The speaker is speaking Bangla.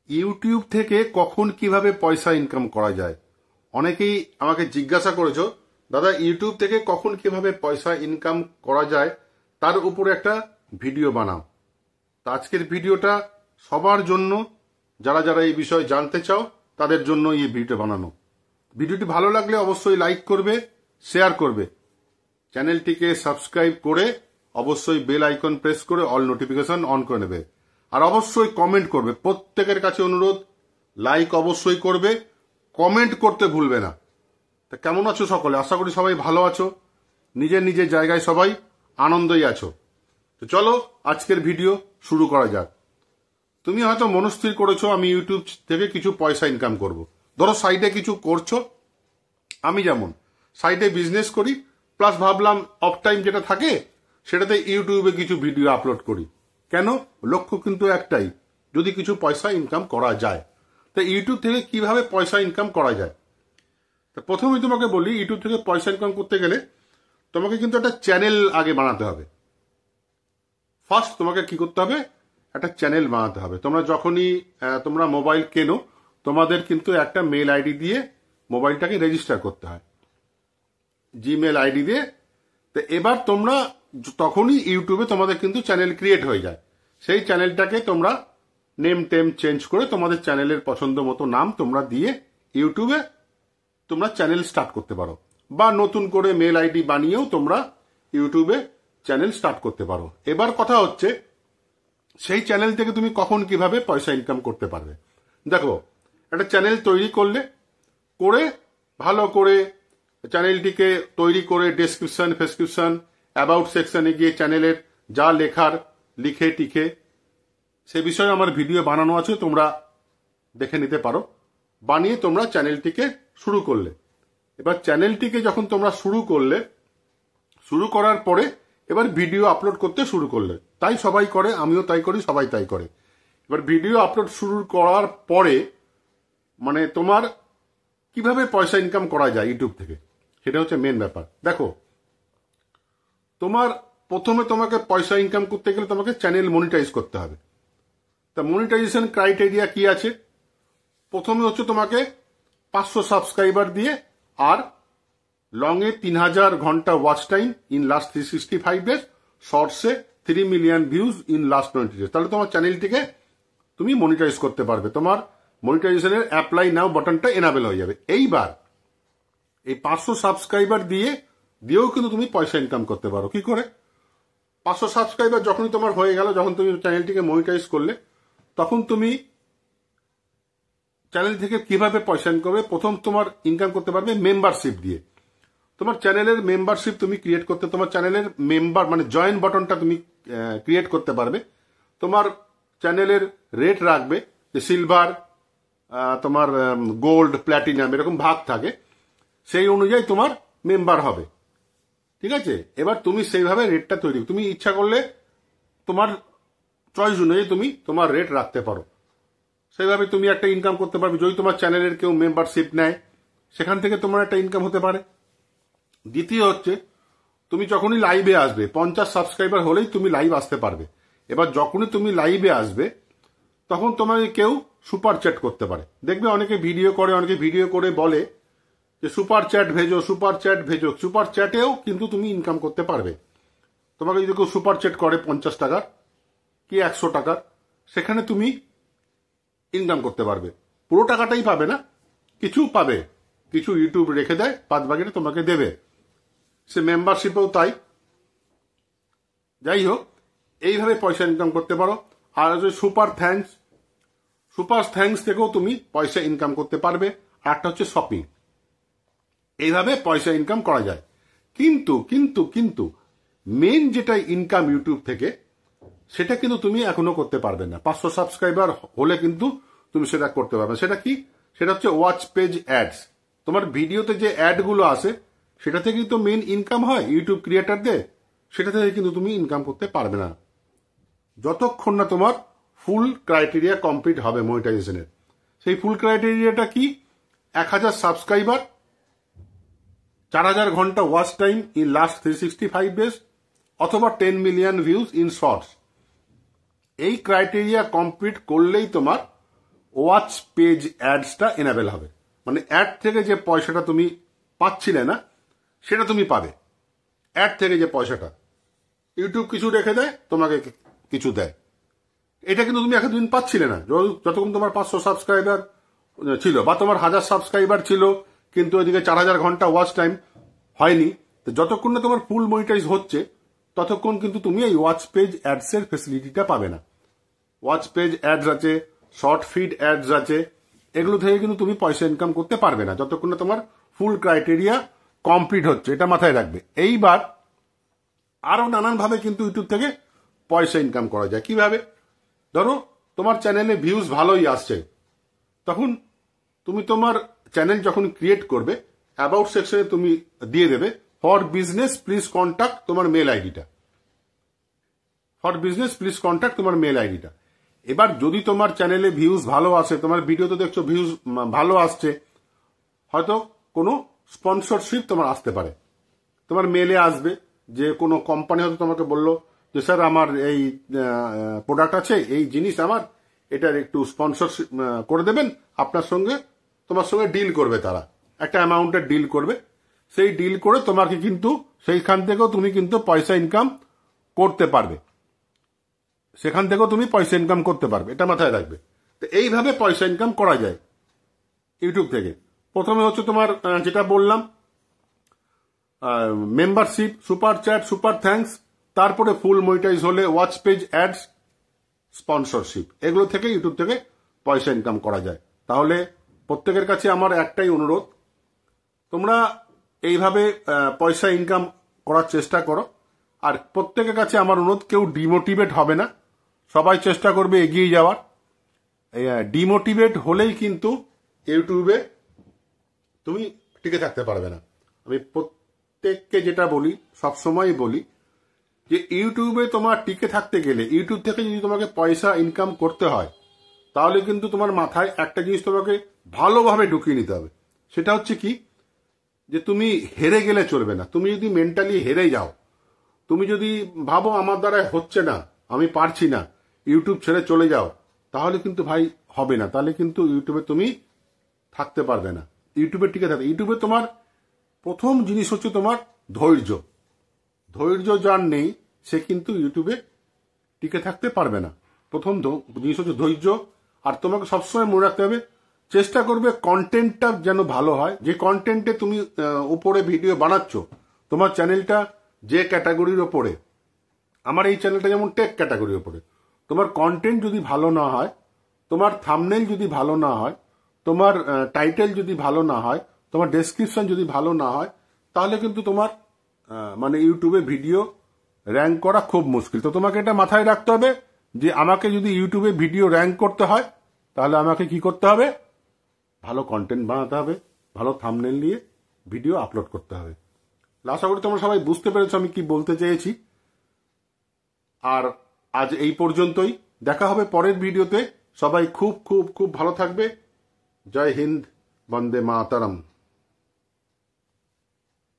ইউটিউব থেকে কখন কিভাবে পয়সা ইনকাম করা যায়? অনেকেই আমাকে জিজ্ঞাসা করেছো, দাদা ইউটিউব থেকে কখন কিভাবে পয়সা ইনকাম করা যায় তার উপরে একটা ভিডিও বানাও। তা আজকের ভিডিওটা সবার জন্য, যারা যারা এই বিষয়ে জানতে চাও তাদের জন্য এই ভিডিওটা বানানো। ভিডিওটি ভালো লাগলে অবশ্যই লাইক করবে, শেয়ার করবে, চ্যানেলটিকে সাবস্ক্রাইব করে অবশ্যই বেল আইকন প্রেস করে অল নোটিফিকেশন অন করে নেবে। আর অবশ্যই কমেন্ট করবে। প্রত্যেকের কাছে অনুরোধ, লাইক অবশ্যই করবে, কমেন্ট করতে ভুলবে না। তা কেমন আছো সকলে? আশা করি সবাই ভালো আছো, নিজের নিজের জায়গায় সবাই আনন্দই আছো। তো চলো আজকের ভিডিও শুরু করা যাক। তুমি হয়তো মনস্থির করেছো আমি ইউটিউব থেকে কিছু পয়সা ইনকাম করব। ধরো সাইডে কিছু করছো, আমি যেমন সাইডে বিজনেস করি, প্লাস ভাবলাম অফ টাইম যেটা থাকে সেটাতে ইউটিউবে কিছু ভিডিও আপলোড করি। কেন? লক্ষ্য কিন্তু একটাই, যদি কিছু পয়সা ইনকাম করা যায়। তো ইউটিউব থেকে কিভাবে পয়সা ইনকাম করা যায়? তো প্রথমেই তোমাকে বলি, ইউটিউব থেকে পয়সা ইনকাম করতে গেলে তোমাকে কিন্তু একটা চ্যানেল আগে বানাতে হবে। ফার্স্ট তোমাকে কি করতে হবে? একটা চ্যানেল বানাতে হবে। তোমরা যখনই তোমরা মোবাইল কেনো, তোমাদের কিন্তু একটা মেল আইডি দিয়ে মোবাইলটাকে রেজিস্টার করতে হয়, জিমেল আইডি দিয়ে। তো এবার তোমরা তখনই ইউটিউবে তোমাদের কিন্তু চ্যানেল ক্রিয়েট হয়ে যায়। সেই চ্যানেলটাকে তোমরা নেম টেম চেঞ্জ করে তোমাদের চ্যানেলের পছন্দ মতো নাম তোমরা দিয়ে ইউটিউবে তোমরা চ্যানেল স্টার্ট করতে পারো, বা নতুন করে মেল আইডি বানিয়েও তোমরা ইউটিউবে চ্যানেল স্টার্ট করতে পারো। এবার কথা হচ্ছে, সেই চ্যানেল থেকে তুমি কখন কিভাবে পয়সা ইনকাম করতে পারবে। দেখো, একটা চ্যানেল তৈরি করলে, করে ভালো করে চ্যানেলটিকে তৈরি করে ডেসক্রিপশন ফেসক্রিপশন অ্যাবাউট সেকশনে গিয়ে চ্যানেলের যা লেখার লিখে টিখে সে বিষয়ে আমার ভিডিও বানানো আছে, তোমরা দেখে নিতে পারো। বানিয়ে তোমরা চ্যানেলটিকে শুরু করলে, এবার চ্যানেলটিকে যখন তোমরা শুরু করলে, শুরু করার পরে এবার ভিডিও আপলোড করতে শুরু করলে। তাই সবাই করে, আমিও তাই করি, সবাই তাই করে। এবার ভিডিও আপলোড শুরু করার পরে মানে তোমার কিভাবে পয়সা ইনকাম করা যায় ইউটিউব থেকে, সেটা হচ্ছে মেন ব্যাপার। দেখো, তোমার প্রথমে তোমাকে পয়সা ইনকাম করতে গেলে তোমাকে চ্যানেল মনিটাইজ করতে হবে। তা মনিটাইজেশন ক্রাইটেরিয়া কি আছে? প্রথমে হচ্ছে তোমাকে 500 সাবস্ক্রাইবার দিয়ে, আর লং এ 3000 ঘন্টা watch time in last 365 days, শর্টসে 3 million views in last 20 days. তাহলে তোমার চ্যানেলটিকে তুমি মনিটাইজ করতে পারবে। তোমার মনিটাইজেশনের অ্যাপ্লাই নাও বাটনটা এনাবেল হয়ে যাবে। এইবার এই 500 সাবস্ক্রাইবার দিয়েও কিন্তু তুমি পয়সা ইনকাম করতে পারো। কি করে? 500 সাবস্ক্রাইবার যখনই তোমার হয়ে গেল, যখন তুমি চ্যানেলটিকে মনিটাইজ করলে, তখন তুমি চ্যানেল থেকে কিভাবে পয়সা ইনকাম করবে? প্রথম তোমার ইনকাম করতে পারবে মেম্বারশিপ দিয়ে। তোমার চ্যানেলের মেম্বারশিপ তুমি ক্রিয়েট করতে, তোমার চ্যানেলের মেম্বার মানে জয়েন বাটনটা তুমি ক্রিয়েট করতে পারবে। তোমার চ্যানেলের রেট রাখবে যে সিলভার, তোমার গোল্ড, প্ল্যাটিনাম, এরকম ভাগ থাকে। সেই অনুযায়ী তোমার মেম্বার হবে। ঠিক আছে? এবার তুমি সেইভাবে রেটটা তৈরি, তুমি ইচ্ছা করলে তোমার চয়েস অনুযায়ী তুমি তোমার রেট রাখতে পারো। সেইভাবে তুমি একটা ইনকাম করতে পারবে। যদি তোমার চ্যানেলের কেউ মেম্বারশিপ নেয়, সেখান থেকে তোমার একটা ইনকাম হতে পারে। দ্বিতীয় হচ্ছে, তুমি যখনই লাইভে আসবে, 50 সাবস্ক্রাইবার হলেই তুমি লাইভ আসতে পারবে। এবার যখনই তুমি লাইভে আসবে, তখন তোমাকে কেউ সুপার চ্যাট করতে পারে। দেখবে অনেকে ভিডিও করে, অনেকে ভিডিও করে বলে যে সুপার চ্যাট ভেজো, সুপার চ্যাট ভেজো। সুপার চ্যাটেও কিন্তু তুমি ইনকাম করতে পারবে। তোমাকে যদি কেউ সুপার চ্যাট করে 50 টাকার কি 100 টাকার, সেখানে তুমি ইনকাম করতে পারবে। পুরো টাকাটাই পাবে না, কিছু পাবে, কিছু ইউটিউব রেখে দেয়, 5 ভাগের তোমাকে দেবে। সে মেম্বারশিপেও তাই। যাই হোক, এইভাবে পয়সা ইনকাম করতে পারো। আর সুপার থ্যাঙ্কস থেকেও তুমি পয়সা ইনকাম করতে পারবে। আর একটা হচ্ছে শপিং। এইভাবে পয়সা ইনকাম করা যায়। কিন্তু কিন্তু কিন্তু মেন যেটা ইনকাম ইউটিউব থেকে, সেটা কিন্তু তুমি এখনো করতে পারবে না। 500 সাবস্ক্রাইবার হলে কিন্তু তুমি সেটা করতে পারবে। সেটা কি? সেটা হচ্ছে ওয়াচ পেজ অ্যাডস। তোমার ভিডিওতে যে অ্যাডগুলো আসে, সেটা থেকে তো মেন ইনকাম হয় ইউটিউব ক্রিয়েটারদের। সেটা থেকে কিন্তু তুমি ইনকাম করতে পারবে না যতক্ষণ না তোমার ফুল ক্রাইটেরিয়া কমপ্লিট হবে মনিটাইজেশনের। সেই ফুল ক্রাইটেরিয়াটা কি? 1000 সাবস্ক্রাইবার, 4000 ঘন্টা watch time in last 365 days, অথবা 10 মিলিয়ন ভিউজ ইন শর্টস। এই ক্রাইটেরিয়া কমপ্লিট করলেই তোমার ওয়াচ পেজ অ্যাডসটা এনাবেল হবে, মানে অ্যাড থেকে যে পয়সাটা তুমি পাচ্ছিলে না সেটা তুমি পাবে। অ্যাড থেকে যে পয়সাটা ইউটিউব কিছু রেখে দেয়, তোমাকে কিছু দেয়। এটা কিন্তু তুমি এতদিন পাচ্ছিলে না, যতক্ষণ তোমার 500 সাবস্ক্রাইবার ছিল বা তোমার 1000 সাবস্ক্রাইবার ছিল, কিন্তু ওইদিকে 4000 ঘন্টা ওয়াচ টাইম হয়নি। তো যতক্ষণ না তোমার ফুল মনিটাইজ হচ্ছে ততক্ষণ কিন্তু তুমি এই ওয়াচ পেজ অ্যাডস এর ফেসিলিটিটা পাবে না। ওয়াচ পেজ অ্যাডস আছে, শর্ট ফিড অ্যাডস আছে, এগুলো থেকে কিন্তু তুমি পয়সা ইনকাম করতে পারবে না যতক্ষণ না তোমার ফুল ক্রাইটেরিয়া কমপ্লিট হচ্ছে। এটা মাথায় রাখবে। এইবার আরো নানানভাবে কিন্তু ইউটিউব থেকে পয়সা ইনকাম করা যায়। কিভাবে? ধরো তোমার চ্যানেলে ভিউজ ভালোই আসছে, তখন তুমি তোমার চ্যানেল যখন ক্রিয়েট করবে অ্যাবাউট সেকশনে তুমি দিয়ে দেবে ফর বিজনেস প্লিজ কন্ট্যাক্ট তোমার মেল আইডিটা, ফর বিজনেস প্লিজ কন্ট্যাক্ট তোমার মেল আইডিটা। এবার যদি তোমার চ্যানেলে ভিউজ ভালো আসে, তোমার ভিডিও তো দেখছো ভিউজ ভালো আসছে, হয়তো কোনো স্পন্সরশিপ তোমার আসতে পারে, তোমার মেলে আসবে যে কোনো কোম্পানি হয়তো তোমাকে বললো যে স্যার আমার এই প্রোডাক্ট আছে, এই জিনিস আমার, এটার একটু স্পন্সরশিপ করে দেবেন, আপনার সঙ্গে তোমার সঙ্গে ডিল করবে, তারা একটা অ্যামাউন্টের ডিল করবে। সেই ডিল করে তোমাকে কিন্তু সেইখান থেকেও তুমি কিন্তু পয়সা ইনকাম করতে পারবে, সেখান থেকেও তুমি পয়সা ইনকাম করতে পারবে। এটা মাথায় রাখবে। তো এইভাবে পয়সা ইনকাম করা যায় ইউটিউব থেকে। প্রথমে হচ্ছে তোমার যেটা বললাম membership, super chat, super thanks, তারপরে ফুল মনিটাইজ হলে ওয়াচ পেজ অ্যাডস, স্পন্সরশিপ, এগুলো থেকে ইউটিউব থেকে পয়সা ইনকাম করা যায়। তাহলে প্রত্যেকের কাছে আমার একটাই অনুরোধ, তোমরা এইভাবে পয়সা ইনকাম করার চেষ্টা করো। আর প্রত্যেকের কাছে আমার অনুরোধ, কেউ ডিমোটিভেট হবে না, সবাই চেষ্টা করবে এগিয়ে যাওয়ার। ডিমোটিভেট হলেই কিন্তু ইউটিউবে তুমি টিকে থাকতে পারবে না। আমি প্রত্যেককে যেটা বলি, সবসময় বলি যে ইউটিউবে তোমার টিকে থাকতে গেলে, ইউটিউব থেকে যদি তোমাকে পয়সা ইনকাম করতে হয়, তাহলে কিন্তু তোমার মাথায় একটা জিনিস তোমাকে ভালোভাবে ঢুকিয়ে নিতে হবে। সেটা হচ্ছে কি, যে তুমি হেরে গেলে চলবে না। তুমি যদি মেন্টালি হেরে যাও, তুমি যদি ভাবো আমার দ্বারা হচ্ছে না, আমি পারছি না, ইউটিউব ছেড়ে চলে যাও, তাহলে কিন্তু ভাই হবে না। তাহলে কিন্তু ইউটিউবে তুমি থাকতে পারবে না, ইউটিউবে টিকে থাকবে। ইউটিউবে তোমার প্রথম জিনিস হচ্ছে তোমার ধৈর্য। ধৈর্য যার নেই সে কিন্তু ইউটিউবে টিকে থাকতে পারবে না। প্রথম জিনিস হচ্ছে ধৈর্য। আর তোমাকে সবসময় মনে রাখতে হবে, চেষ্টা করবে কন্টেন্টটা যেন ভালো হয়। যে কন্টেন্টে তুমি উপরে ভিডিও বানাচ্ছ, তোমার চ্যানেলটা যে ক্যাটাগরির ওপরে, আমার এই চ্যানেলটা যেমন টেক ক্যাটাগরির ওপরে, তোমার কন্টেন্ট যদি ভালো না হয়, তোমার থাম্বনেল যদি ভালো না হয়, তোমার টাইটেল যদি ভালো না হয়, তোমার ডেসক্রিপশন যদি ভালো না হয়, তাহলে কিন্তু তোমার মানে ইউটিউবে ভিডিও র্যাঙ্ক করা খুব মুশকিল। তো তোমাকে এটা মাথায় রাখতে হবে যে আমাকে যদি ইউটিউবে ভিডিও র্যাঙ্ক করতে হয়, তাহলে আমাকে কি করতে হবে? ভালো কন্টেন্ট বানাতে হবে, ভালো থাম্বনেল নিয়ে ভিডিও আপলোড করতে হবে। আশা করি তোমরা সবাই বুঝতে পেরেছো আমি কি বলতে চেয়েছি। আর আজ এই পর্যন্তই, দেখা হবে পরের ভিডিওতে। সবাই খুব খুব খুব ভালো থাকবে। জয় হিন্দ, বন্দে মাতরম।